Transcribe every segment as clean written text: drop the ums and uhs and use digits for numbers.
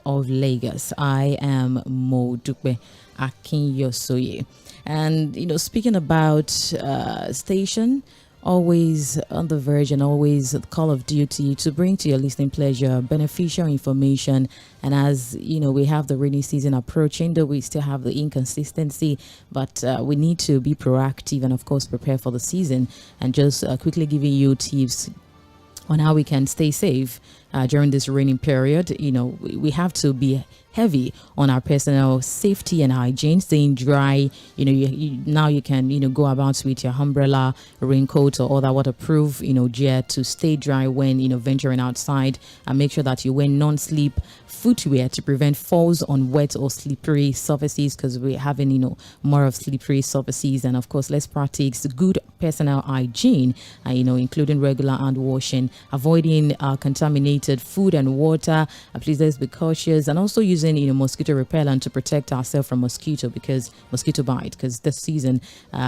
of Lagos. I am Modupe Akinyosoye. And, speaking about station, always on the verge and always the call of duty to bring to your listening pleasure beneficial information. And as we have the rainy season approaching, though we still have the inconsistency, but we need to be proactive and of course prepare for the season. And just quickly giving you tips on how we can stay safe during this raining period. We have to be heavy on our personal safety and hygiene, staying dry. Now you can go about with your umbrella, raincoat, or other waterproof gear to stay dry when venturing outside, and make sure that you wear non-slip footwear to prevent falls on wet or slippery surfaces, because we're having more of slippery surfaces. And of course, let's practice good personal hygiene, including regular hand washing, avoiding contaminated food and water. Please, let's be cautious, and also using mosquito repellent to protect ourselves from mosquito bite, because this season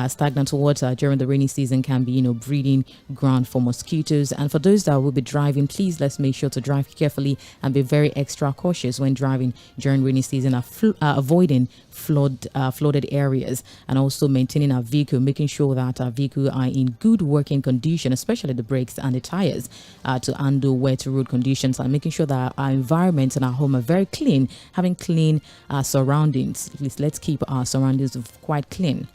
stagnant water during the rainy season can be breeding ground for mosquitoes. And for those that will be driving, please let's make sure to drive carefully and be very extra cautious when driving during rainy season, avoiding flooded areas, and also maintaining our vehicle, making sure that our vehicle are in good working condition, especially the brakes and the tires, to handle wet road conditions, and making sure that our environment and our home are very clean, having clean surroundings. Please, let's keep our surroundings quite clean.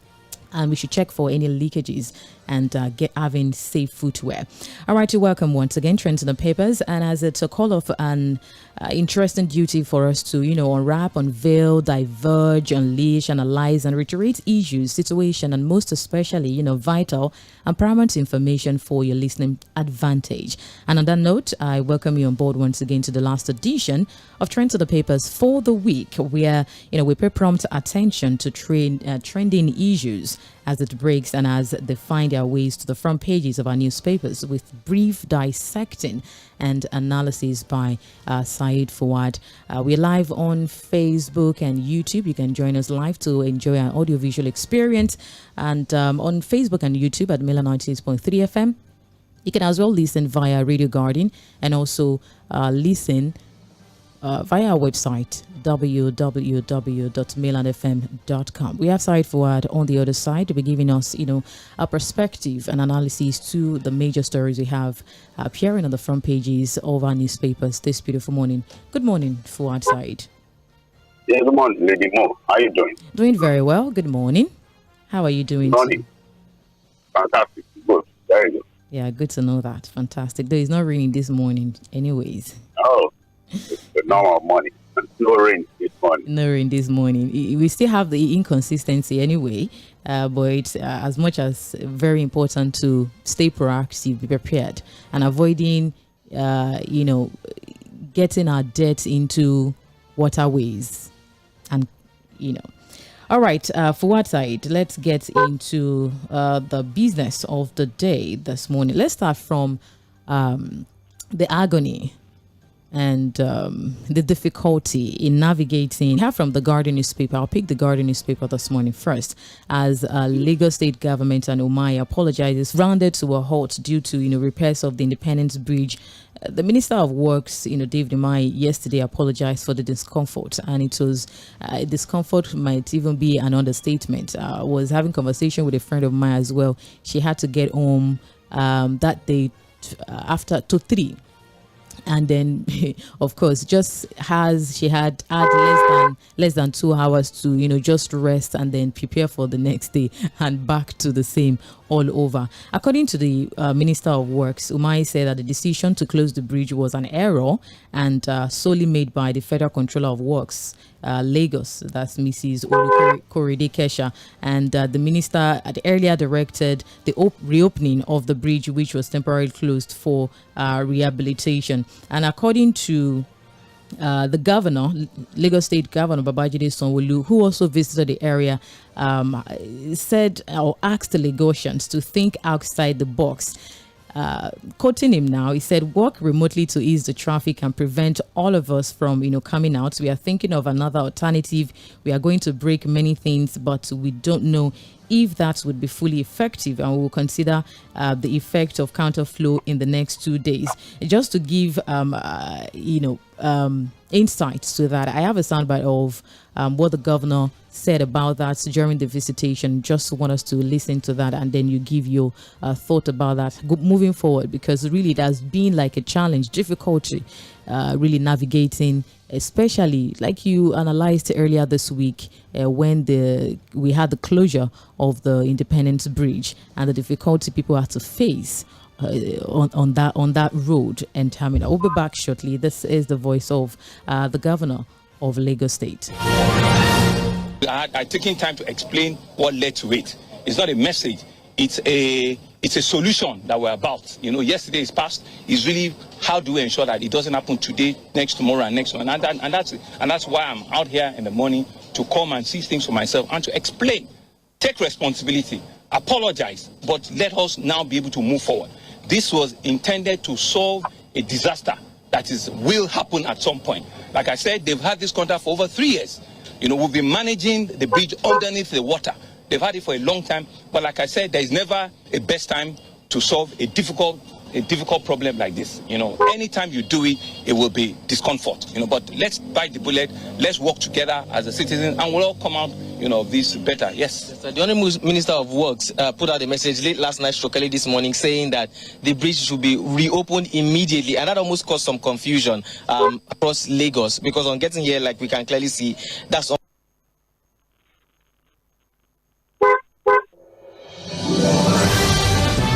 And we should check for any leakages and having safe footwear. All right, you're welcome once again, Trends in the Papers. And as it's a call of an interesting duty for us to, unwrap, unveil, diverge, unleash, analyze, and reiterate issues, situation, and most especially, vital and paramount information for your listening advantage. And on that note, I welcome you on board once again to the last edition of Trends in the Papers for the week, where, we pay prompt attention to trending issues as it breaks and as they find their ways to the front pages of our newspapers, with brief dissecting and analysis by Said Fawad. We're live on Facebook and YouTube. You can join us live to enjoy an audiovisual experience. And on Facebook and YouTube at Miller 98.3 FM. You can as well listen via Radio Garden, and also listen via our website www.milanfm.com. We have Said Fawad on the other side to be giving us, a perspective and analysis to the major stories we have appearing on the front pages of our newspapers this beautiful morning. Good morning, Fawad Said. Yeah, good morning, Lady Mo. How are you doing? Doing very well. Good morning. How are you doing? Good morning. Fantastic. Good. Very good. Yeah, good to know that. Fantastic. Though it's not raining this morning anyways. Oh, it's the normal morning. No rain this morning. No rain this morning. We still have the inconsistency anyway, but it's as much as very important to stay proactive, be prepared, and avoiding, getting our debt into waterways. And, All right, for what side? Let's get into the business of the day this morning. Let's start from the agony and the difficulty in navigating. Here from the Guardian newspaper, I'll pick the Guardian newspaper this morning first, as Lagos State government and Umahi apologizes, rounded to a halt due to repairs of the Independence Bridge. The Minister of Works, David Umahi, yesterday apologized for the discomfort, and it was discomfort might even be an understatement. Was having conversation with a friend of mine as well. She had to get home that day after 3. And then, of course, just as she had less than 2 hours to, just rest and then prepare for the next day, and back to the same all over. According to the Minister of Works, Umahi said that the decision to close the bridge was an error and solely made by the Federal Controller of Works, Lagos, that's Mrs. Olukorede Kesha, and the minister had earlier directed the reopening of the bridge, which was temporarily closed for rehabilitation. And according to the governor, Lagos State Governor Babajide Sanwo-Olu, who also visited the area, said or asked the Lagosians to think outside the box. Quoting him now, he said, "Work remotely to ease the traffic and prevent all of us from, coming out. We are thinking of another alternative. We are going to break many things, but we don't know if that would be fully effective, and we will consider the effect of counterflow in the next 2 days. Just to give insights to that, I have a soundbite of what the governor said about that during the visitation. Just want us to listen to that, and then you give your thought about that moving forward, because really it has been like a challenge, difficulty really navigating, especially like you analyzed earlier this week when we had the closure of the Independence Bridge and the difficulty people had to face on that road and terminal. We'll be back shortly. This is the voice of the governor of Lagos State. I taking time to explain what led to it. It's not a message. It's a solution that we're about. Yesterday is past. It's really how do we ensure that it doesn't happen today, next tomorrow, and next one. And that's why I'm out here in the morning to come and see things for myself and to explain, take responsibility, apologize, but let us now be able to move forward. This was intended to solve a disaster that will happen at some point. Like I said, they've had this contract for over 3 years. We've been managing the bridge underneath the water. They've had it for a long time, but like I said, there is never a best time to solve a difficult problem like this. Anytime you do it, it will be discomfort. But let's bite the bullet. Let's work together as a citizen, and we'll all come out, of this better. Yes. The Honourable Minister of Works put out a message late last night, early this morning, saying that the bridge should be reopened immediately, and that almost caused some confusion across Lagos, because on getting here, like we can clearly see, that's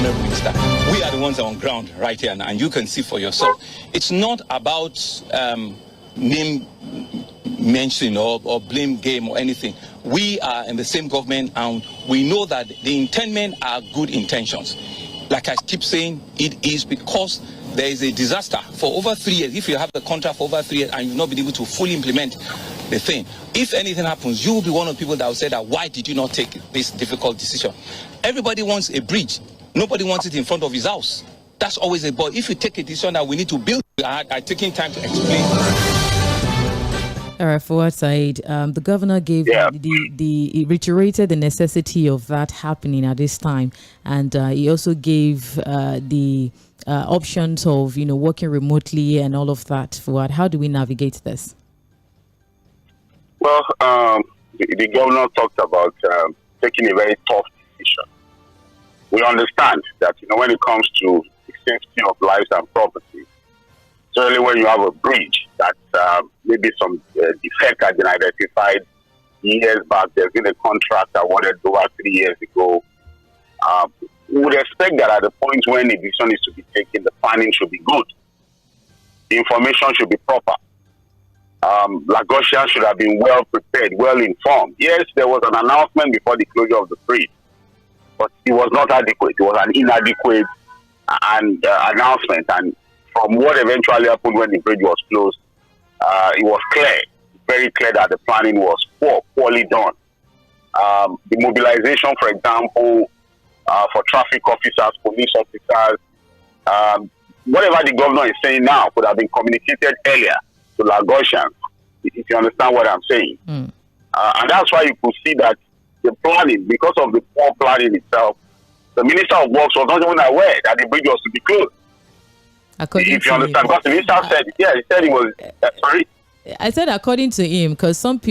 Minister. We are the ones on ground right here, and you can see for yourself. It's not about name mention or blame game or anything. We are in the same government, and we know that the intendment are good intentions. Like I keep saying, it is because there is a disaster for over 3 years. If you have the contract for over 3 years and you've not been able to fully implement the thing, if anything happens, you will be one of the people that will say that why did you not take this difficult decision? Everybody wants a bridge. Nobody wants it in front of his house. That's always a but. If you take a decision that we need to build, I'm taking time to explain. All right, Fᴜᴜ, the governor gave he reiterated the necessity of that happening at this time, and he also gave the options of working remotely and all of that. Fᴜᴜ, how do we navigate this? Well, the governor talked about taking a very tough decision. We understand that when it comes to the safety of lives and property, certainly when you have a bridge that maybe some defect has been identified years back, there's been a contract awarded over 3 years ago. We would expect that at the point when a decision is to be taken, the planning should be good. The information should be proper. Lagosians should have been well prepared, well informed. Yes, there was an announcement before the closure of the bridge, but it was not adequate. It was an inadequate announcement. And from what eventually happened when the bridge was closed, it was clear, very clear that the planning was poorly done. The mobilization, for example, for traffic officers, police officers, whatever the governor is saying now could have been communicated earlier to Lagosians, if you understand what I'm saying. And that's why you could see that the planning, because of the poor planning itself, the Minister of Works was not even aware that the bridge was to be closed. If you understand, because the minister said, he said he was, sorry? I said according to him, because some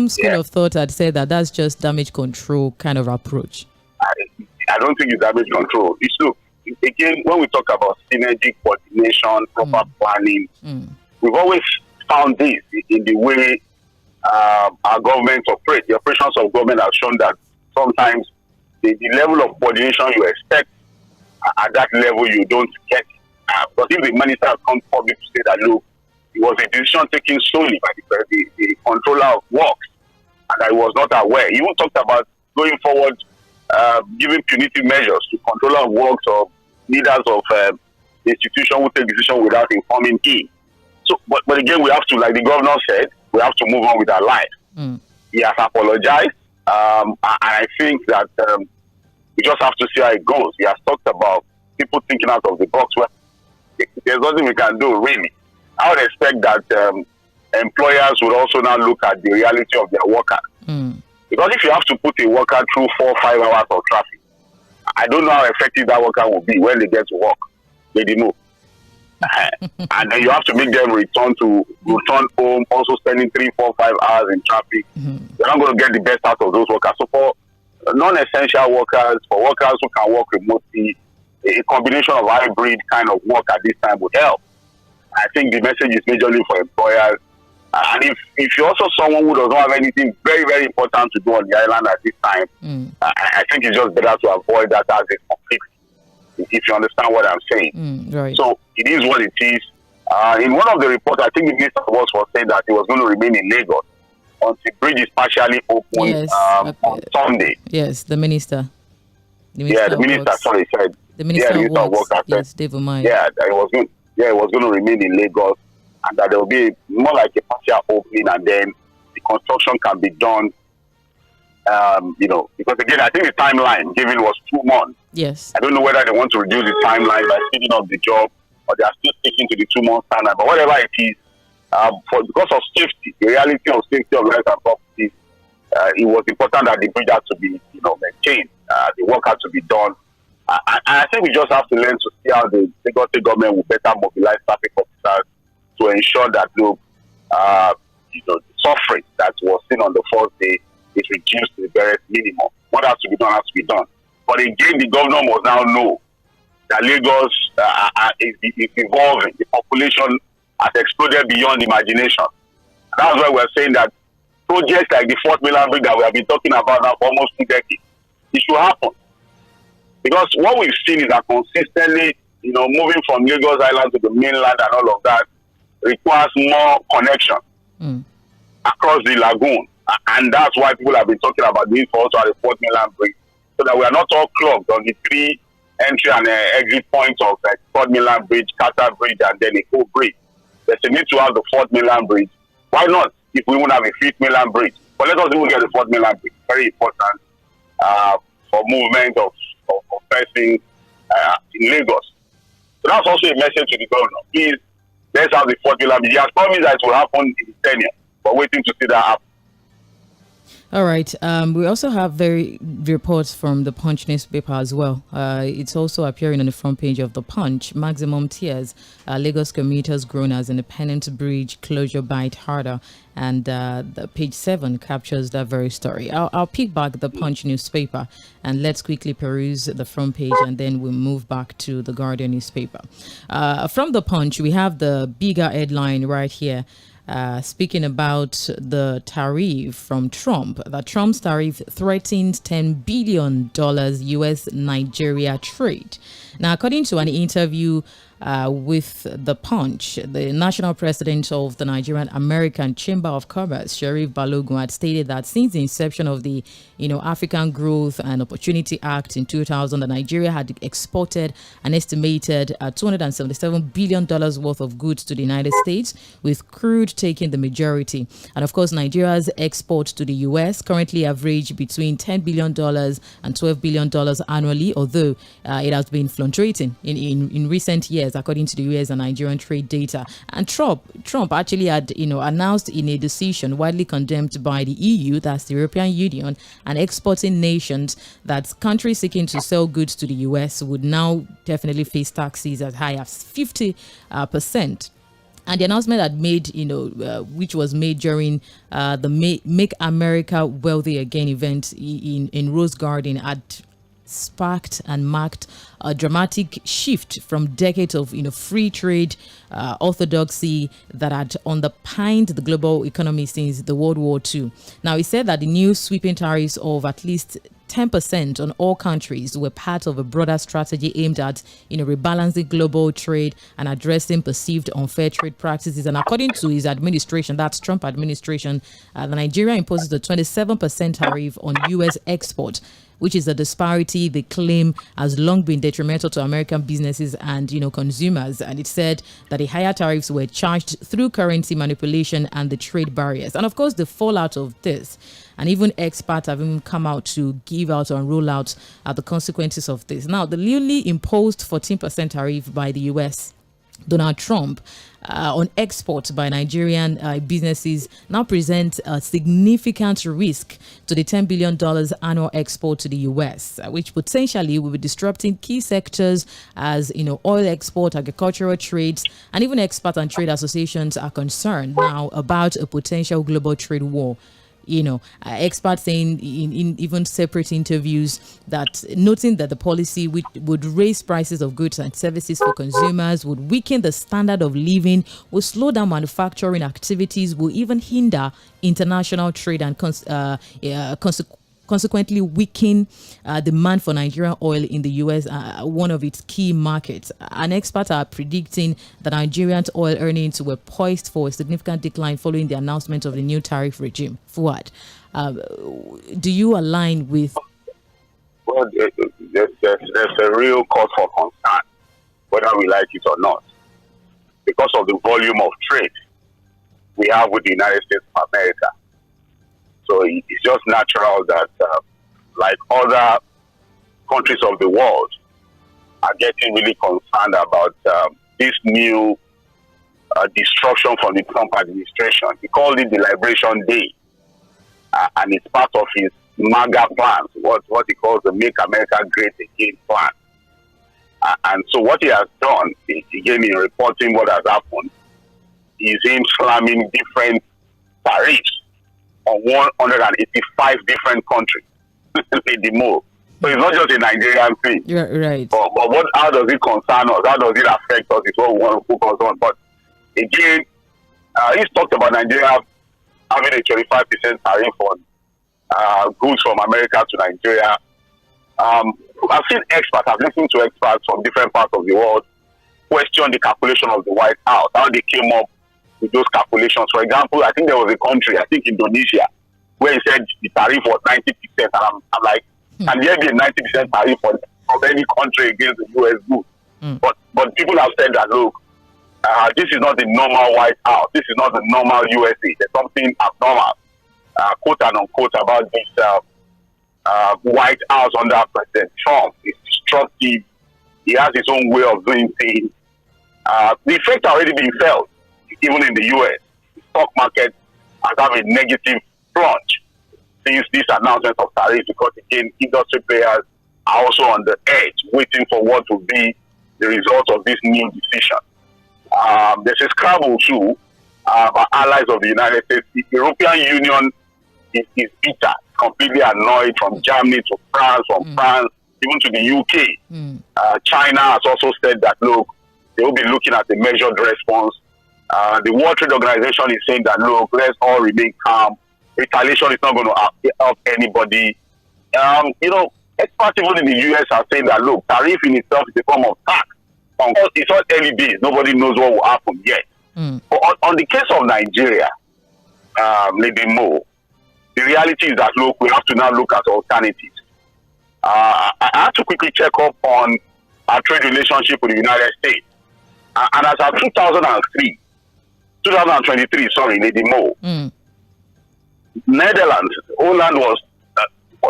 school of thought had said that that's just damage control kind of approach. I don't think it's damage control. It's look, again, when we talk about synergy, coordination, proper planning, we've always found this in the way our government operates. The operations of government have shown that sometimes the level of coordination you expect at that level, you don't get it. Because if the minister has come public to say that, look, it was a decision taken solely by the controller of works, and that he was not aware. He even talked about going forward, giving punitive measures to controller of works or leaders of the institution who take decision without informing him. So, but again, we have to, like the governor said, we have to move on with our life. He has apologized, and I think that we just have to see how it goes. He has talked about people thinking out of the box. Well, there's nothing we can do, really. I would expect that employers would also now look at the reality of their workers. Because if you have to put a worker through 4 or 5 hours of traffic, I don't know how effective that worker will be when they get to work. They didn't know. And then you have to make them return home, also spending 3, 4, 5 hours in traffic. You're not going to get the best out of those workers. So for non-essential workers, for workers who can work remotely, a combination of hybrid kind of work at this time would help. I think the message is majorly for employers. And if you're also someone who does not have anything very, very important to do on the island at this time, I think it's just better to avoid that as a conflict, if you understand what I'm saying. Right. So it is what it is. In one of the reports, I think the Minister of Works was saying that it was going to remain in Lagos until the bridge is partially open on Sunday. Yes, the minister. The minister said. The Minister of Works, yes, David Umahi. It was going to remain in Lagos, and that there will be more like a partial opening, and then the construction can be done. Because again, I think the timeline given was 2 months. Yes. I don't know whether they want to reduce the timeline by speeding up the job, or they are still sticking to the 2-month standard. But whatever it is, because of safety, the reality of safety of lives and properties, it was important that the bridge had to be, maintained. The work had to be done. And I think we just have to learn to see how the Lagos State government will better mobilize traffic officers to ensure that the suffering that was seen on the first day is reduced to the barest minimum. What has to be done has to be done. But again, the governor must now know that Lagos is evolving. The population has exploded beyond imagination. That's why we're saying that projects like the Fourth Mainland Bridge that we have been talking about now for almost 2 decades, it should happen. Because what we've seen is that consistently, moving from Lagos Island to the mainland and all of that requires more connection across the lagoon. And that's why people have been talking about the need for also the Fourth Mainland Bridge, so that we are not all clogged on the 3 entry and exit points of Fourth Mainland Bridge, Carter Bridge, and then a whole bridge. There's a need to have the Fourth Mainland Bridge. Why not if we won't have a Fifth Mainland Bridge? But let us even get the Fourth Mainland Bridge. Very important for movement of persons in Lagos. So that's also a message to the governor. Please, let's have the Fourth Mainland Bridge. He has promised that it will happen in his tenure. But waiting to see that happen. All right. We also have reports from the Punch newspaper as well. It's also appearing on the front page of the Punch. Maximum tears. Lagos commuters grown as independent bridge closure bite harder. And the page 7 captures that very story. I'll pick back the Punch newspaper and let's quickly peruse the front page, and then we'll move back to the Guardian newspaper. From the Punch, we have the bigger headline right here. Speaking about the tariff from Trump, that Trump's tariff threatens $10 billion U.S. Nigeria trade. Now, according to an interview with the Punch, the national president of the Nigerian American Chamber of Commerce, Sheriff Balogun, had stated that since the inception of the African Growth and Opportunity Act in 2000, Nigeria had exported an estimated $277 billion worth of goods to the United States, with crude taking the majority. And of course, Nigeria's exports to the U.S. currently average between $10 billion and $12 billion annually, although it has been fluctuating in recent years, according to the U.S. and Nigerian trade data. And Trump actually had announced in a decision widely condemned by the EU, that's the European Union, and exporting nations, that countries seeking to sell goods to the U.S. would now definitely face taxes as high as 50%. And the announcement that which was made during the Make America Wealthy Again event in Rose Garden, had sparked and marked a dramatic shift from decades of free trade orthodoxy that had underpinned the global economy since the World War II. Now, he said that the new sweeping tariffs of at least 10% on all countries were part of a broader strategy aimed at rebalancing global trade and addressing perceived unfair trade practices. And according to his administration, that's Trump administration, the Nigeria imposes a 27% tariff on U.S. export, which is a disparity they claim has long been detrimental to American businesses and consumers. And it said that the higher tariffs were charged through currency manipulation and the trade barriers. And of course, the fallout of this, and even experts have even come out to give out and roll out the consequences of this. Now, the newly imposed 14% tariff by the U.S. Donald Trump on exports by Nigerian businesses now present a significant risk to the $10 billion annual export to the U.S., which potentially will be disrupting key sectors as oil export, agricultural trades, and even export and trade associations are concerned now about a potential global trade war. Experts saying in even separate interviews that noting that the policy would raise prices of goods and services for consumers, would weaken the standard of living, will slow down manufacturing activities, will even hinder international trade and consequently weaken demand for Nigerian oil in the U.S., one of its key markets. And experts are predicting that Nigerian oil earnings were poised for a significant decline following the announcement of the new tariff regime. Fouad, do you align with? Well, there's a real cause for concern, whether we like it or not, because of the volume of trade we have with the United States of America. So it's just natural that, like other countries of the world, are getting really concerned about this new disruption from the Trump administration. He called it the Liberation Day, and it's part of his MAGA plans, what he calls the Make America Great Again plan. And so what he has done, again in reporting what has happened, is him slamming different tariffs on 185 different countries in the move. So it's not just a Nigerian thing. You're right. But how does it concern us? How does it affect us? Is what we want to focus on. But again, he's talked about Nigeria having a 25% tariff on goods from America to Nigeria. I've seen experts, I've listened to experts from different parts of the world question the calculation of the White House, how they came up with those calculations. For example, I think there was a country, I think Indonesia, where he said the tariff was 90%. And I'm like, can there be a 90% tariff of any country against the U.S. goods? But people have said that, look, this is not the normal White House. This is not the normal USA. There's something abnormal, quote and unquote, about this White House under President Trump. It's destructive. He has his own way of doing things. The effect already been felt, even in the U.S. The stock market has had a negative plunge since this announcement of tariffs, because again, industry players are also on the edge, waiting for what will be the result of this new decision. There's a scramble too by allies of the United States. The European Union is bitter, completely annoyed, from Germany to France, from France even to the UK. China has also said that, look, they will be looking at the measured response. The World Trade Organization is saying that, look, let's all remain calm. Retaliation is not going to help anybody. Experts even in the US are saying that, look, tariff in itself is a form of tax. It's not early days. Nobody knows what will happen yet. But on the case of Nigeria, Lady Mo, the reality is that, look, we have to now look at alternatives. I have to quickly check up on our trade relationship with the United States. And as of 2023, Lady Mo, Netherlands, Holland was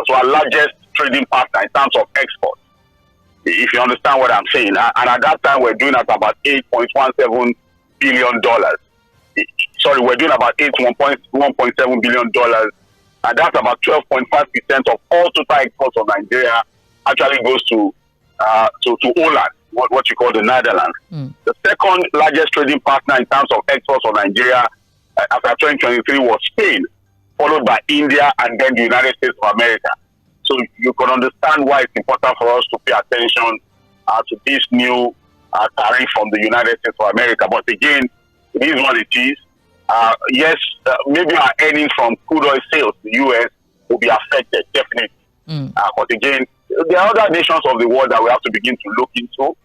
our largest trading partner in terms of export, if you understand what I'm saying. And at that time, we're doing at about $8.17 billion. Sorry, we're doing about $1.7 billion. And that's about 12.5% of all total exports of Nigeria actually goes to Holland, what you call the Netherlands. The second largest trading partner in terms of exports of Nigeria after 2023 was Spain, followed by India and then the United States of America. So you can understand why it's important for us to pay attention to this new tariff from the United States of America. But again, it is what it is. Yes, maybe our earnings from crude oil sales to the U.S. will be affected, definitely. But again, there are other nations of the world that we have to begin to look into.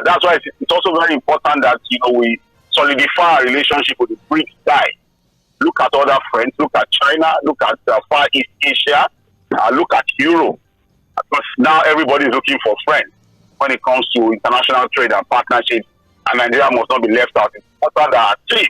That's why it's also very important that we solidify our relationship with the BRICS guys. Look at other friends. Look at China. Look at Far East Asia. Look at Europe. Because now everybody is looking for friends when it comes to international trade and partnerships, and Nigeria must not be left out. It's important that our team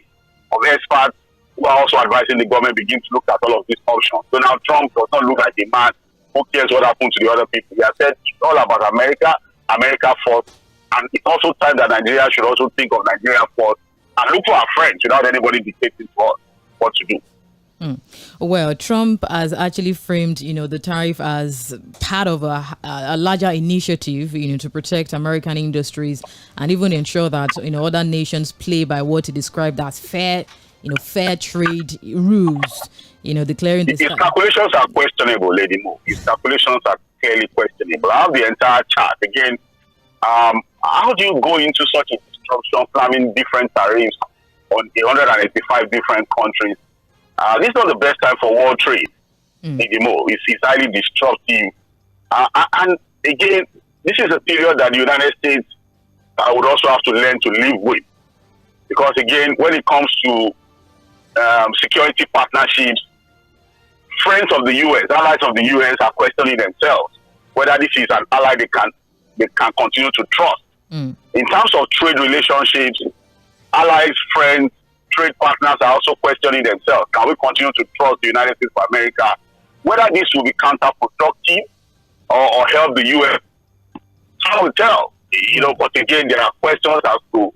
of experts who are also advising the government begin to look at all of these options. Donald Trump does not look like a man who cares what happens to the other people. He has said it's all about America, America first, And it's also time that Nigeria should also think of Nigeria first and look for our friends without anybody dictating to us what to do. Well, Trump has actually framed, the tariff as part of a larger initiative, to protect American industries and even ensure that, other nations play by what he described as fair trade rules, declaring this. His calculations are questionable, Lady Mo. His calculations are clearly questionable. I have the entire chart. Again, how do you go into such a disruption, planning different tariffs on 185 different countries? This is not the best time for world trade anymore. It's highly disruptive. And again, this is a period that the United States would also have to learn to live with. Because again, when it comes to security partnerships, friends of the U.S., allies of the U.S. are questioning themselves whether this is an ally they can continue to trust. In terms of trade relationships, allies, friends, trade partners are also questioning themselves. Can we continue to trust the United States of America? Whether this will be counterproductive or help the U.S., time will tell. But again, there are questions as to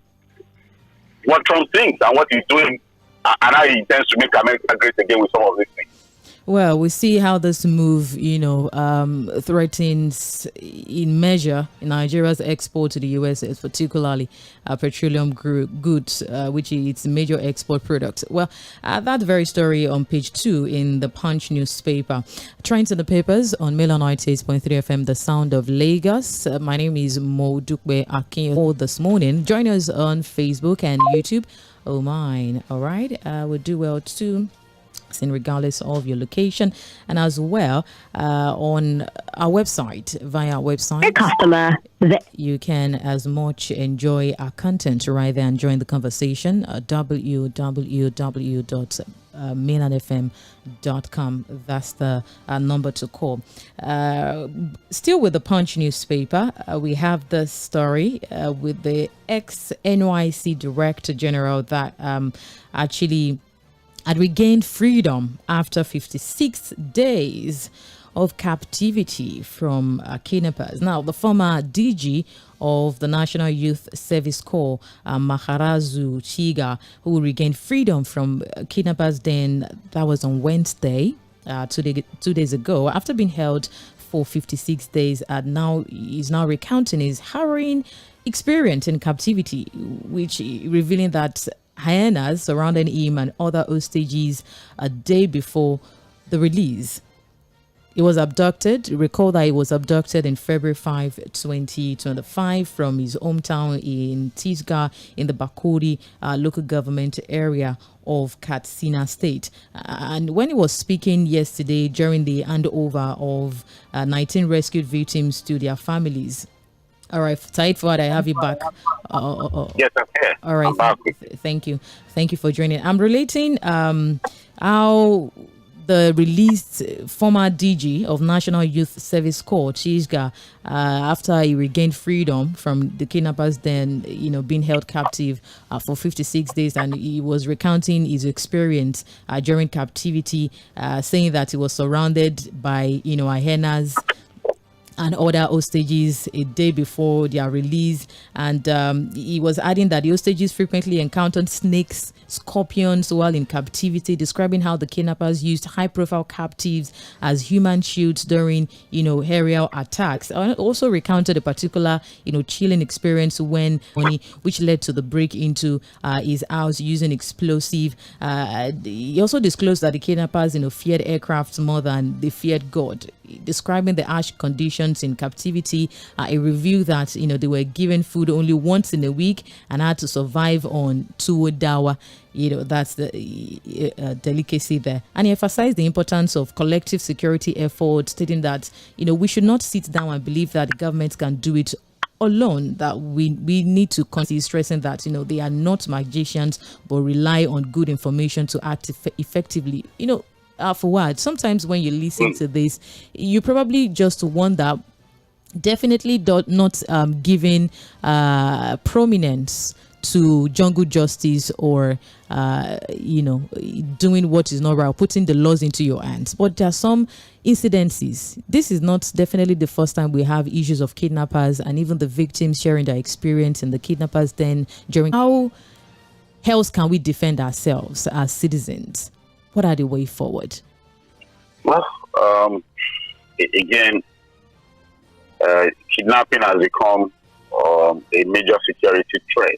what Trump thinks and what he's doing and how he intends to make America great again with some of these things. Well, we see how this move, threatens in measure Nigeria's export to the U.S., particularly petroleum goods, which is its major export product. Well, that very story on page 2 in the Punch newspaper. Trends in the papers on Mail on 98.3 FM, The Sound of Lagos. My name is Msoɪᴜ this morning. Join us on Facebook and YouTube. Oh, mine. All right. We'll do well too, regardless of your location, and as well on our website, via our website. Hey, customer. You can as much enjoy our content right there and join the conversation at www.mainlandfm.com. That's the number to call. Still with the Punch newspaper, we have the story with the ex-NYC Director General that actually had regained freedom after 56 days of captivity from kidnappers. Now, the former DG of the National Youth Service Corps, Maharazu Chiga, who regained freedom from kidnappers then, that was on Wednesday, 2 days ago, after being held for 56 days, now is now recounting his harrowing experience in captivity, which revealing that hyenas surrounding him and other hostages a day before the release. He was abducted. Recall that he was abducted in February 5, 2025 from his hometown in Tẓga in the Bakuri local government area of Katsina State. And when he was speaking yesterday during the handover of 19 rescued victims to their families. All right, Taid Fuad, I have you back. Yes, I'm here. All right, thank you. Thank you for joining. I'm relating how the released former DG of National Youth Service Corps, Tżga, after he regained freedom from the kidnappers, then being held captive for 56 days, and he was recounting his experience during captivity, saying that he was surrounded by hyenas and other hostages a day before their release, and he was adding that the hostages frequently encountered snakes, scorpions while in captivity, describing how the kidnappers used high-profile captives as human shields during aerial attacks. Also recounted a particular chilling experience which led to the break into his house using explosive. He also disclosed that the kidnappers feared aircraft more than they feared God, describing the harsh conditions in captivity. He revealed that they were given food only once in a week and had to survive on tuwo dawa. That's the delicacy there. And he emphasized the importance of collective security efforts, stating that we should not sit down and believe that the government can do it alone, that we need to constantly stressing that they are not magicians but rely on good information to act effectively. For what? Sometimes when you listen to this, you probably just wonder, definitely not giving prominence to jungle justice or doing what is not right, putting the laws into your hands. But there are some incidences. This is not definitely the first time we have issues of kidnappers and even the victims sharing their experience in the kidnappers then during. How else can we defend ourselves as citizens? What are the way forward? Well, again, kidnapping has become a major security threat.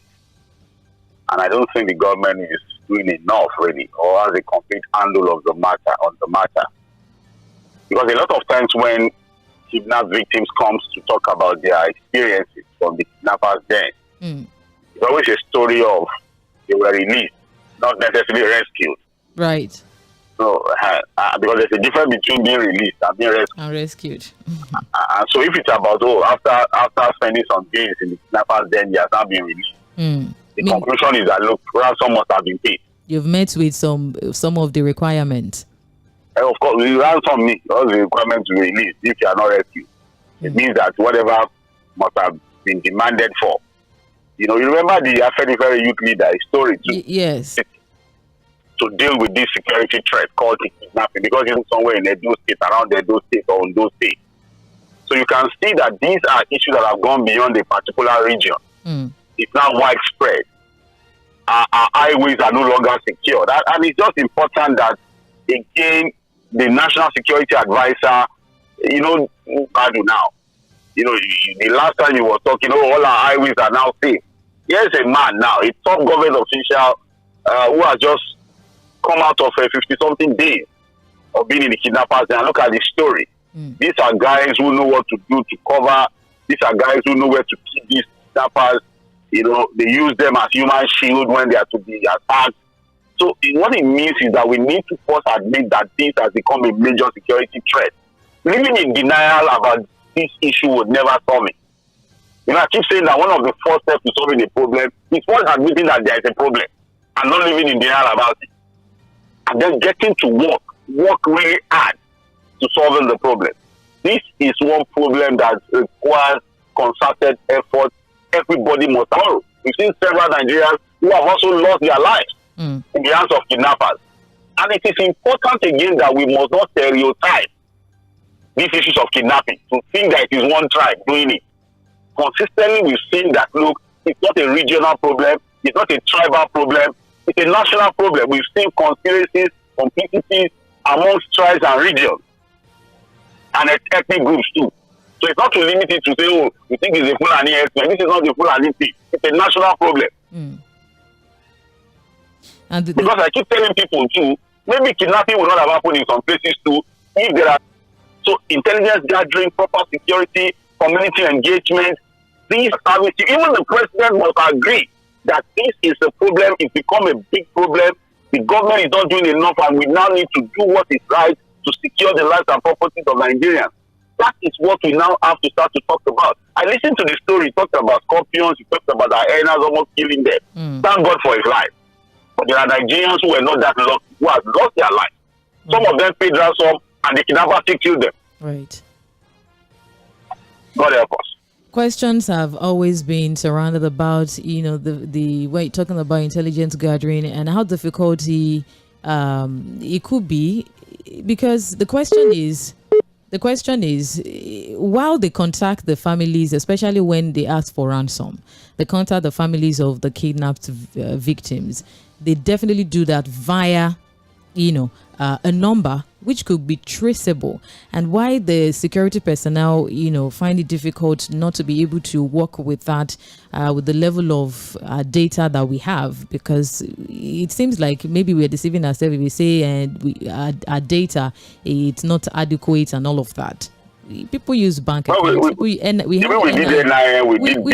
And I don't think the government is doing enough, really, or has a complete handle of the matter. Because a lot of times when kidnapped victims come to talk about their experiences from the kidnappers then, it's always a story of they were released, not necessarily rescued. Right. So, because there's a difference between being released and being rescued. And rescued. So if it's about, after spending some days in the kidnappers then, he has not been released. The conclusion is that, look, ransom must have been paid. You've met with some of the requirements. And of course, the ransom means all the requirements to release if you are not rescued. It means that whatever must have been demanded for. You remember the ⴜ youth leader story too? Yes. To deal with this security threat called kidnapping, because it's somewhere in Edo State, around Edo State or Ondo State. So you can see that these are issues that have gone beyond a particular region. It's now widespread. Our highways are no longer secure. And it's just important that, again, the National Security Advisor, I do now. The last time you were talking, all our highways are now safe. Here's a man now, a top government official who has just come out of 50-something days of being in the kidnappers. And look at the story. These are guys who know what to do to cover. These are guys who know where to keep these kidnappers. They use them as human shield when they are to be attacked. So what it means is that we need to first admit that this has become a major security threat. Living in denial about this issue would never solve it. I keep saying that one of the first steps to solving a problem is first admitting that there is a problem and not living in denial about it. And then getting to work really hard to solving the problem. This is one problem that requires concerted effort. Everybody must follow. We've seen several Nigerians who have also lost their lives in the hands of kidnappers. And it is important again that we must not stereotype these issues of kidnapping to think that it is one tribe doing it. Consistently, we've seen that, look, it's not a regional problem, it's not a tribal problem, it's a national problem. We've seen conspiracies, complicities amongst tribes and regions and ethnic groups too. So it's not to limit it to say, you think it's a Fulani ethnic. This is not a Fulani thing. It's a national problem. And because I keep telling people too, maybe kidnapping will not have happened in some places too, if there are intelligence gathering, proper security, community engagement, these services. Even the president must agree that this is a problem. It's become a big problem. The government is not doing enough, and we now need to do what is right to secure the lives and properties of Nigerians. That is what we now have to start to talk about. I listened to the story. He talked about scorpions. He talked about the hyenas almost killing them. Thank God for his life. But there are Nigerians who were not that lucky, who have lost their life. Some of them paid ransom, and the kidnappers still killed them. Right. God help us. Questions have always been surrounded about, the way you're talking about intelligence gathering and how difficult it could be, because the question is, while they contact the families, especially when they ask for ransom, they contact the families of the kidnapped victims. They definitely do that via, a number which could be traceable. And why the security personnel, find it difficult not to be able to work with that, with the level of data that we have, because it seems like maybe we're deceiving ourselves if we say our data, it's not adequate and all of that. People use bank accounts. We did NIN, we did BVN, we did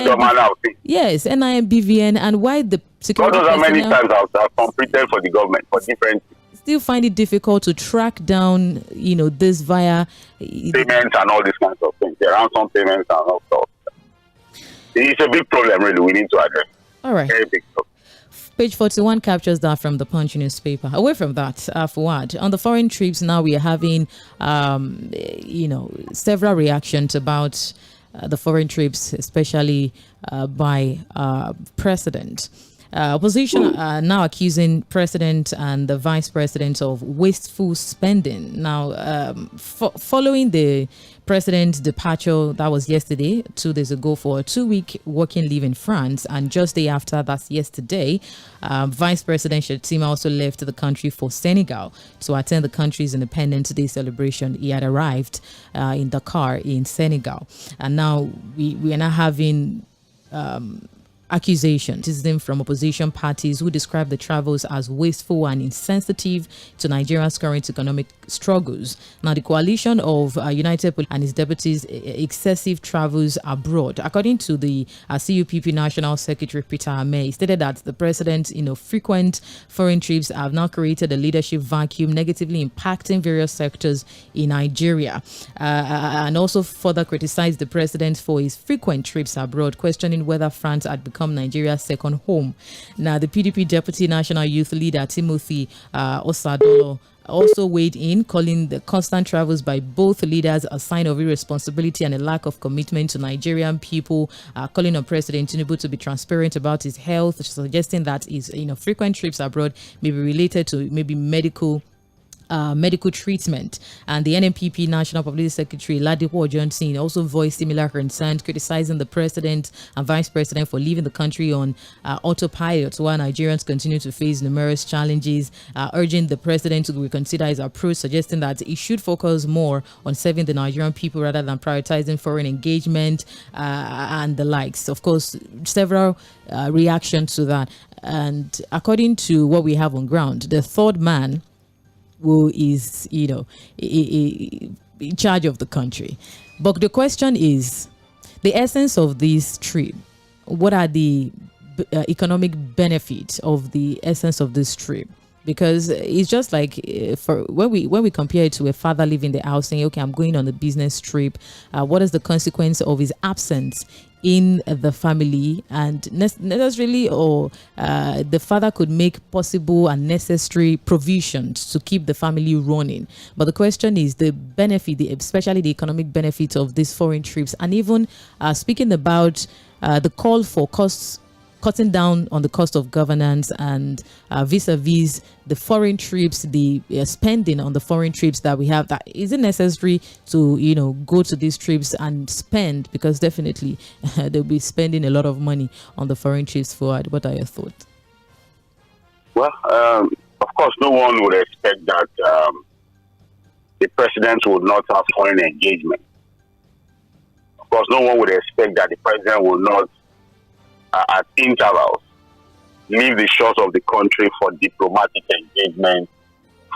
the Yes, NIN, BVN, and why the security personnel... many times I've completed for the government, for different... Still find it difficult to track down, this via... payments and all these kinds of things. There are some payments and all stuff. It's a big problem, really, we need to address. All right. Very big problem. Page 41 captures that from the Punch newspaper. Away from that, Fuad, on the foreign trips now we are having, several reactions about the foreign trips, especially by president. Opposition are now accusing president and the vice president of wasteful spending. Now, following the president's departure, that was yesterday, 2 days ago, for a 2-week working leave in France, and just day after, that's yesterday, Vice President Shettima also left the country for Senegal to attend the country's Independence Day celebration. He had arrived in Dakar in Senegal, and now we are now having accusations from opposition parties who describe the travels as wasteful and insensitive to Nigeria's current economic struggles. Now, the coalition of United and its deputies' excessive travels abroad, according to the CUPP National Secretary Peter Ameh, stated that the president's frequent foreign trips have now created a leadership vacuum, negatively impacting various sectors in Nigeria, and also further criticized the president for his frequent trips abroad, questioning whether France had become Nigeria's second home. Now, the PDP Deputy National Youth Leader Timothy Osadolo also weighed in, calling the constant travels by both leaders a sign of irresponsibility and a lack of commitment to Nigerian people, calling on President Tinubu to be transparent about his health, suggesting that his frequent trips abroad may be related to maybe medical treatment. And the NNPP National Publicity Secretary Ladipo Johnson also voiced similar concerns, criticizing the president and vice president for leaving the country on autopilot while Nigerians continue to face numerous challenges, urging the president to reconsider his approach, suggesting that he should focus more on serving the Nigerian people rather than prioritizing foreign engagement and the likes. Of course, several reactions to that. And according to what we have on ground, the third man who is, in charge of the country. But the question is, the essence of this trip, what are the economic benefits of the essence of this trip? Because it's just like when we compare it to a father leaving the house saying, okay, I'm going on a business trip, what is the consequence of his absence in the family? And necessarily, or the father could make possible and necessary provisions to keep the family running. But the question is the benefit, especially the economic benefit of these foreign trips, and even speaking about the call for cutting down on the cost of governance and vis-a-vis the foreign trips, the spending on the foreign trips that we have. That is it necessary to go to these trips and spend, because definitely they'll be spending a lot of money on the foreign trips forward. What are your thoughts? Well, of course, no one would expect that the president would not have foreign engagement. Of course, no one would expect that the president will not, at intervals, leave the shores of the country for diplomatic engagement,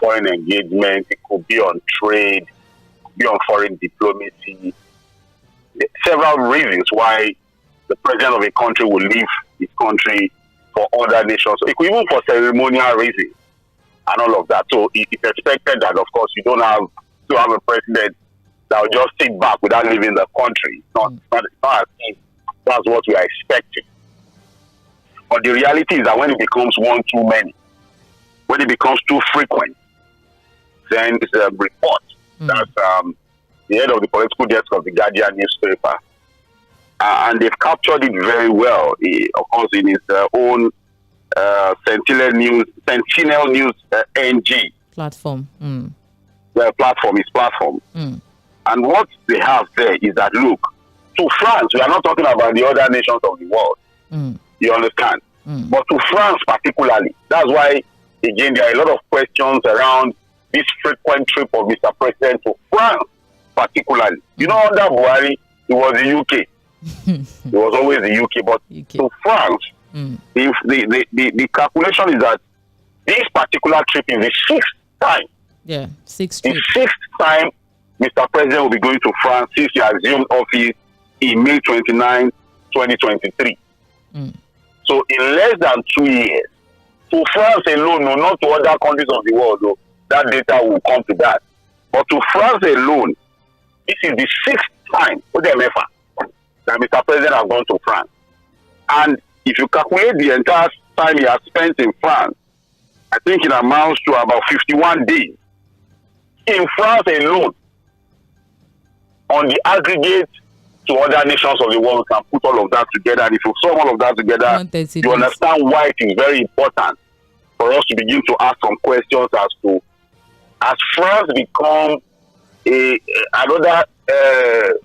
foreign engagement. It could be on trade, it could be on foreign diplomacy. Several reasons why the president of a country will leave his country for other nations. It could even for ceremonial reasons and all of that. So it's expected that, of course, you don't have to have a president that will just sit back without leaving the country. It's not as if that's what we are expecting. But the reality is that when it becomes one too many, when it becomes too frequent, then it's a report that the head of the political desk of the Guardian newspaper, and they've captured it very well, of course, in his own Sentinel News NG platform. His platform. And what they have there is that, look, to France, we are not talking about the other nations of the world. You understand? But to France particularly, that's why, again, there are a lot of questions around this frequent trip of Mr. President to France particularly. Under Buhari, it was the UK. It was always the UK. But to France, the calculation is that this particular trip is the sixth time. Yeah, sixth trip. The sixth time Mr. President will be going to France since he assumed office in May 29, 2023. So in less than 2 years, to France alone, no, not to other countries of the world, though, that data will come to that. But to France alone, this is the sixth time that Mr. President has gone to France. And if you calculate the entire time he has spent in France, I think it amounts to about 51 days. In France alone, on the aggregate to other nations of the world, we can put all of that together. And if you sum all of that together, you understand why it is very important for us to begin to ask some questions as France become another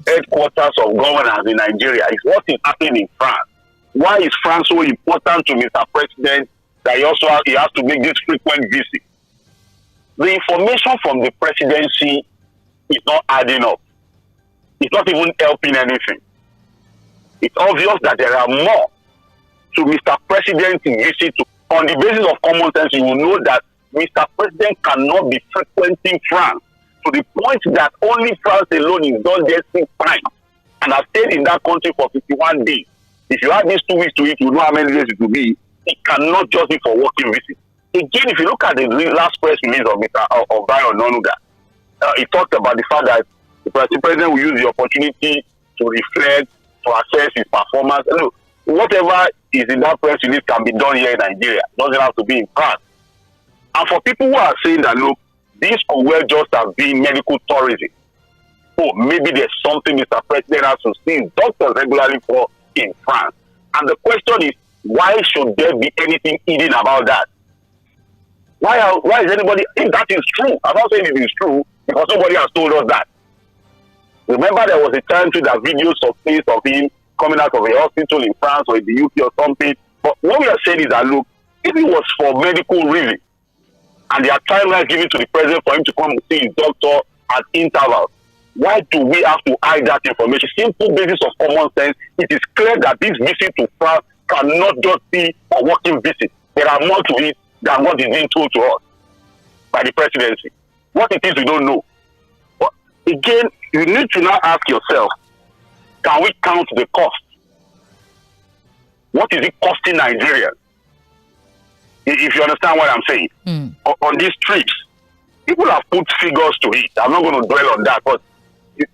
headquarters of governance in Nigeria. Is what is happening in France. Why is France so important to Mr. President that he has to make this frequent visit? The information from the presidency is not adding up. It's not even helping anything. It's obvious that there are more to Mr. President's visit. On the basis of common sense, you will know that Mr. President cannot be frequenting France to the point that only France alone is done there 6 times and has stayed in that country for 51 days. If you add these 2 weeks to it, you know how many days it will be. It cannot just be for working visit. Again, if you look at the last press release of Bayo Onanuga, he talked about the fact that the president will use the opportunity to reflect, to assess his performance. Look, whatever is in that press release can be done here in Nigeria. It doesn't have to be in France. And for people who are saying that, look, this could well just have been medical tourism. Oh, maybe there's something Mr. President has to see doctors regularly for in France. And the question is, why should there be anything hidden about that? Why is anybody, if that is true, I'm not saying it is true, because somebody has told us that. Remember there was a time too that videos surfaced of him coming out of a hospital in France or in the UK or something. But what we are saying is that, look, if it was for medical reason, and there are timelines given to the president for him to come and see his doctor at intervals, why do we have to hide that information? Simple basis of common sense. It is clear that this visit to France cannot just be a working visit. There are more to it than what is being told to us by the presidency. What it is, we don't know. But again, you need to now ask yourself, can we count the cost? What is it costing Nigerians? If you understand what I'm saying. On these trips, people have put figures to it. I'm not going to dwell on that, but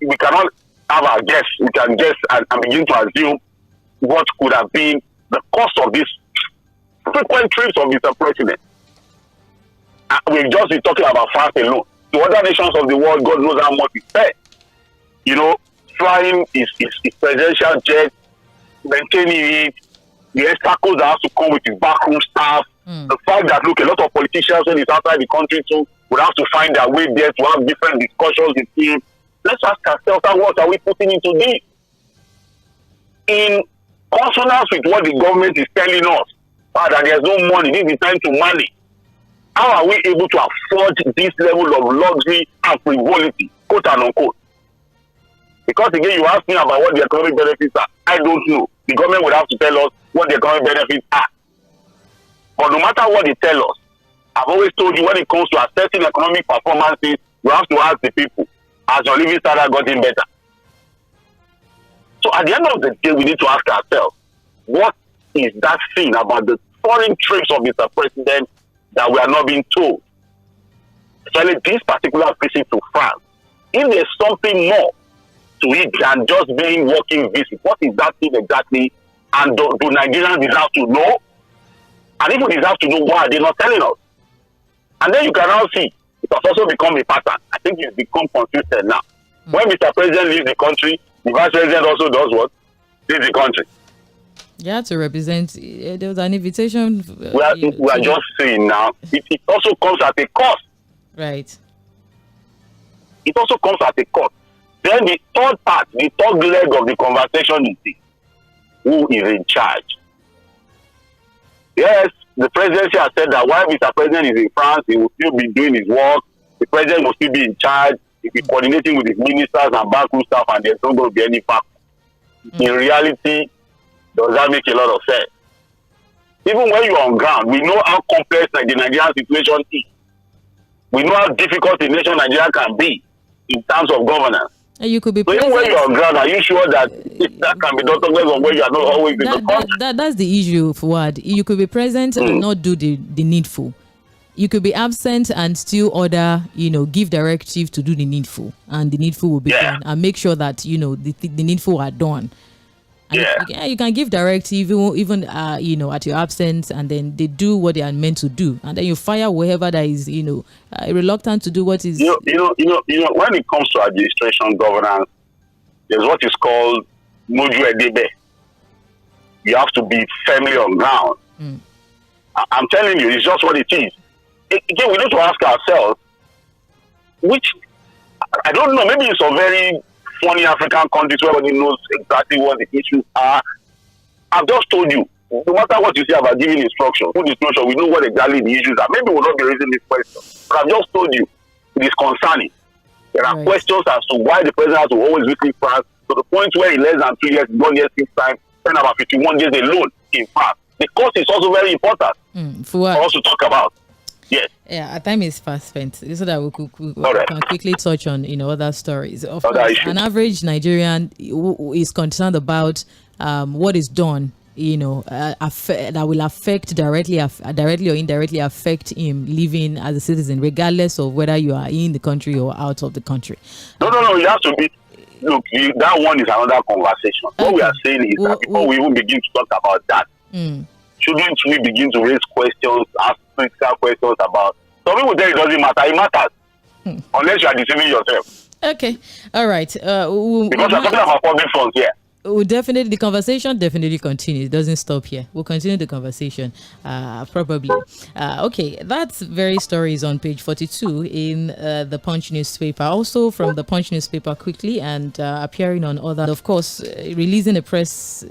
we cannot have our guess. We can guess and begin to assume what could have been the cost of these frequent trips of Mr. President. We've just been talking about France alone. To other nations of the world, God knows how much he spent. You know, flying his presidential jet, maintaining it, the obstacles that has to come with his backroom staff, the fact that, look, a lot of politicians when he's outside the country too would have to find their way there to have different discussions with him. Let's ask ourselves, what are we putting into this? In consonance with what the government is telling us, that there's no money, this is time to manage. How are we able to afford this level of luxury and frivolity, quote and unquote? Because again, you ask me about what the economic benefits are. I don't know. The government would have to tell us what the economic benefits are. But no matter what they tell us, I've always told you when it comes to assessing economic performances, you have to ask the people, has your living standard gotten better? So at the end of the day, we need to ask ourselves, what is that thing about the foreign trips of Mr. President that we are not being told? Especially this particular visit to France. If there's something more to it than just being working visit, what is that thing exactly? And do Nigerians deserve to know? And if we deserve to know, why are they not telling us? And then you can now see, it has also become a pattern. I think it's become consistent now. When Mr. President leaves the country, the Vice President also does what? Leaves the country. Yeah, to represent, there was an invitation. We are just saying now, it also comes at a cost. Right. It also comes at a cost. Then the third part, the third leg of the conversation is this: who is in charge? Yes, the presidency has said that while Mr. President is in France, he will still be doing his work. The president will still be in charge. He'll be coordinating with his ministers and backroom staff, and there's not going to be any fact. In reality, does that make a lot of sense? Even when you're on ground, we know how complex the Nigerian situation is. We know how difficult the nation Nigeria can be in terms of governance. And you could be so even when you're on ground, are you sure that that can be done on where you are not always in the country? That's the issue, Fuad. You could be present and not do the needful. You could be absent and still order, give directive to do the needful, and the needful will be done, and make sure that the needful are done. And you can give directive even at your absence, and then they do what they are meant to do, and then you fire whoever that is reluctant to do what is. When it comes to administration governance, there's what is called You have to be firmly on ground. I'm telling you, it's just what it is. Again, we need to ask ourselves, I don't know, maybe it's a very funny African countries where everybody knows exactly what the issues are. I've just told you, no matter what you say about giving instruction, full disclosure, we know what exactly the issues are. Maybe we'll not be raising this question, but I've just told you, it is concerning. There are questions as to why the president has to always visit France to the point where in less than 2 years, 1 year, 6 times, spend about 51 days alone in France. The cost is also very important for us to talk about. Yes. Yeah, our time is fast spent, so that we can quickly touch on other stories. Of course, an average Nigerian is concerned about what is done, that will affect directly or indirectly affect him living as a citizen, regardless of whether you are in the country or out of the country. No. You have to be. Look, that one is another conversation. What we are saying is that before we even begin to talk about that, shouldn't we begin to raise questions, ask critical questions about? Some people tell it doesn't matter. It matters, unless you are deceiving yourself. Okay, all right. Because we're talking about public funds here. The conversation definitely continues. It doesn't stop here. We'll continue the conversation probably. Okay, that very story is on page 42 in the Punch newspaper. Also from the Punch newspaper quickly and appearing on other, of course, releasing a press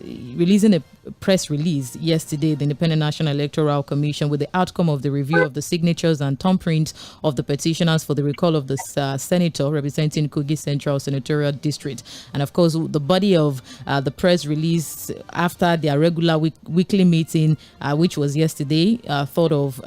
release yesterday, the Independent National Electoral Commission, with the outcome of the review of the signatures and thumbprints of the petitioners for the recall of the senator representing Kogi Central Senatorial District. And of course, the body of the press release after their regular weekly meeting, which was yesterday, 3rd of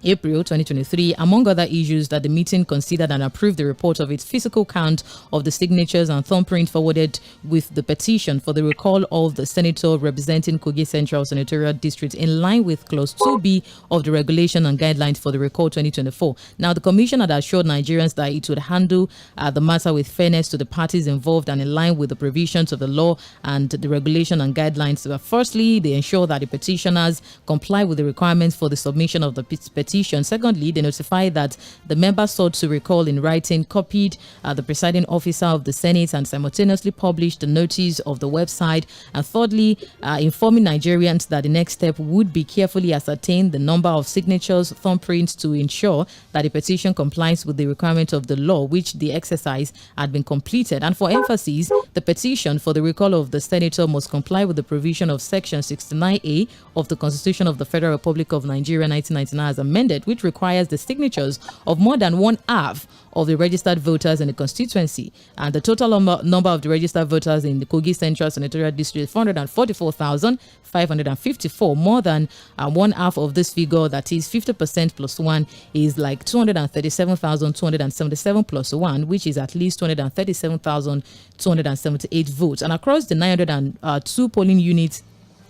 April 2023, among other issues, that the meeting considered and approved the report of its physical count of the signatures and thumbprint forwarded with the petition for the recall of the senator representing Kogi Central Senatorial District in line with Clause 2B of the Regulation and Guidelines for the Recall 2024. Now, the Commission had assured Nigerians that it would handle the matter with fairness to the parties involved and in line with the provisions of the law and the regulation and guidelines. Firstly, they ensure that the petitioners comply with the requirements for the submission of the petition. Secondly, they notified that the members sought to recall in writing copied the presiding officer of the Senate and simultaneously published the notice of the website. And thirdly, informing Nigerians that the next step would be carefully ascertain the number of signatures, thumbprints to ensure that the petition complies with the requirement of the law, which the exercise had been completed. And for emphasis, the petition for the recall of the senator must comply with the provision of Section 69A of the Constitution of the Federal Republic of Nigeria 1999 as amended, which requires the signatures of more than 1/2 of the registered voters in the constituency. And the total number of the registered voters in the Kogi Central Senatorial District is 444,554. More than 1/2 of this figure, that is 50% plus 1, is like 237,277 plus 1, which is at least 237,278 votes. And across the 902 polling units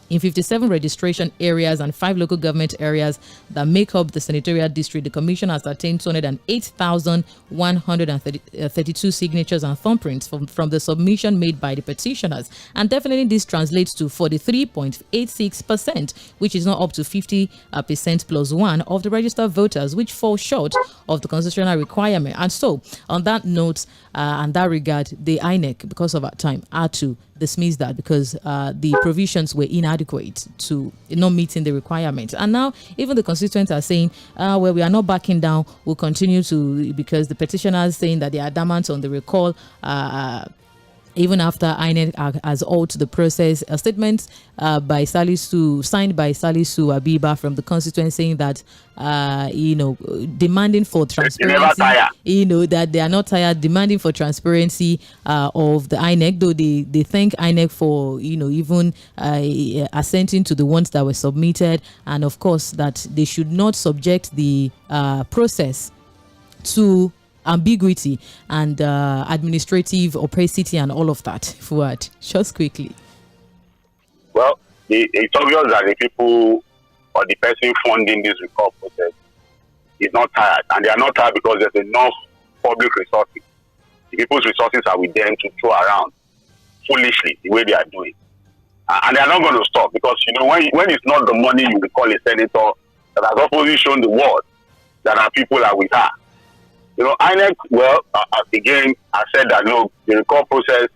in 57 registration areas and 5 local government areas that make up the senatorial district, the commission has attained 208,132 signatures and thumbprints from the submission made by the petitioners. And definitely this translates to 43.86%, which is not up to 50% plus 1 of the registered voters, which fall short of the constitutional requirement. And so, on that note, and that regard, the INEC, because of our time, had to dismiss that because the provisions were inadequate to not meeting the requirements. And now even the constituents are saying, well, we are not backing down. We'll continue to, because the petitioners saying that they are adamant on the recall, even after INEC has altered the process. A statement signed by Salisu Abiba from the constituent saying that, demanding for transparency, that they are not tired, demanding for transparency of the INEC, though they thank INEC for, even assenting to the ones that were submitted, and of course that they should not subject the process to ambiguity and administrative opacity and all of that. Fuad, just quickly. Well, it's obvious that the people or the person funding this recall process is not tired, and they are not tired because there's enough public resources. The people's resources are with them to throw around foolishly the way they are doing, and they are not going to stop because when it's not the money you recall a senator, that has also shown the world that our people are with her. INEC, again, I said that, look, the recall process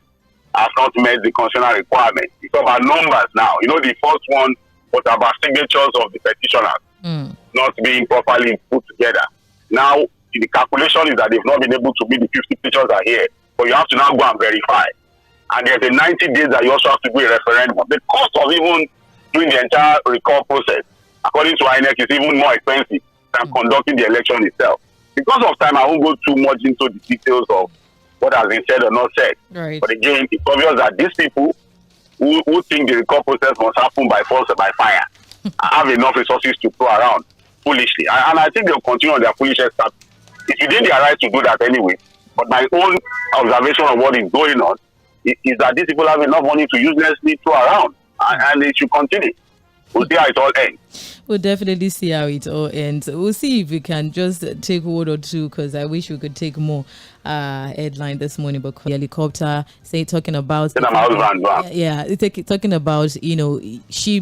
have not met the constitutional requirement. Because of our numbers now. You know, the first one was about signatures of the petitioners not being properly put together. Now, the calculation is that they've not been able to meet the 50 signatures are here. But you have to now go and verify. And there's a 90 days that you also have to do a referendum. The cost of even doing the entire recall process, according to INEC, is even more expensive than conducting the election itself. Because of time, I won't go too much into the details of what has been said or not said. Right. But again, it's obvious that these people who think the recall process must happen by force or by fire have enough resources to throw around foolishly. And I think they'll continue on their foolish start. It's within their right to do that anyway. But my own observation of what is going on is that these people have enough money to uselessly throw around. And it should continue. We'll see how it all ends. We'll definitely see how it all ends. We'll see if we can just take one or two, because I wish we could take more. Headline this morning, but helicopter talking about talking about, you know, she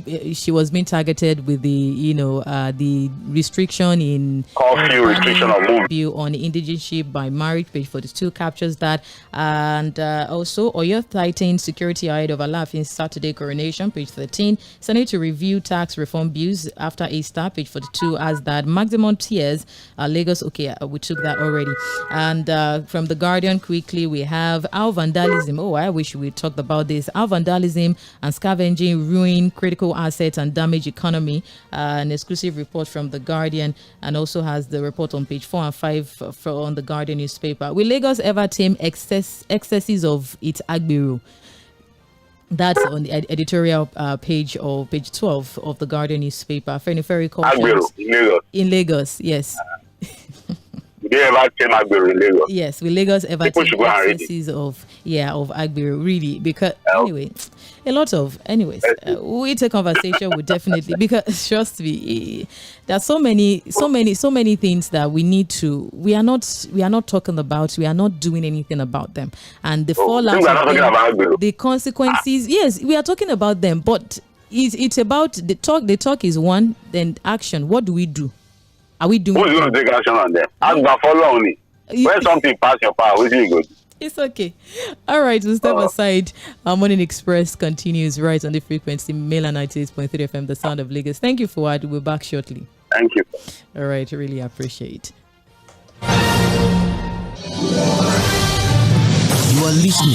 was being targeted with the, you know, the restriction in curfew restriction of movement on indigenous ship by marriage. Page 42 captures that, and also Oyo Titan security ahead of Alaafin Saturday coronation. Page 13. Senate to review tax reform bills after Easter. Page 42 as that maximum tiers Lagos. Okay, we took that already. And from The Guardian, quickly, we have how vandalism. Oh, I wish we talked about this. How vandalism and scavenging ruin critical assets and damage economy. An exclusive report from The Guardian, and also has the report on page 4 and 5 on The Guardian newspaper. Will Lagos ever tame excesses of its Agbero? That's on the editorial page, or page 12 of The Guardian newspaper. Fᴜᴜ Agbero in Lagos, yes. They ever tame Agbero in Lagos? Yes, will Lagos ever tame excesses of Agbero? Really? Because anyway, a lot of we take conversation with definitely, because trust me, there's so many things that we need to. We are not talking about. We are not doing anything about them, and the fallout, the consequences. Yes, we are talking about them, but it's about the talk. The talk is one, then action. What do we do? Are we doing? Who's going to take action on them? Ask the follow only. When something pass your power, what you go do? It's okay. All right, we'll step aside. Our Morning Express continues right on the frequency, Mela 98.3 FM, the sound of Lagos. Thank you for that. We'll be back shortly. Thank you. All right, really appreciate. You are listening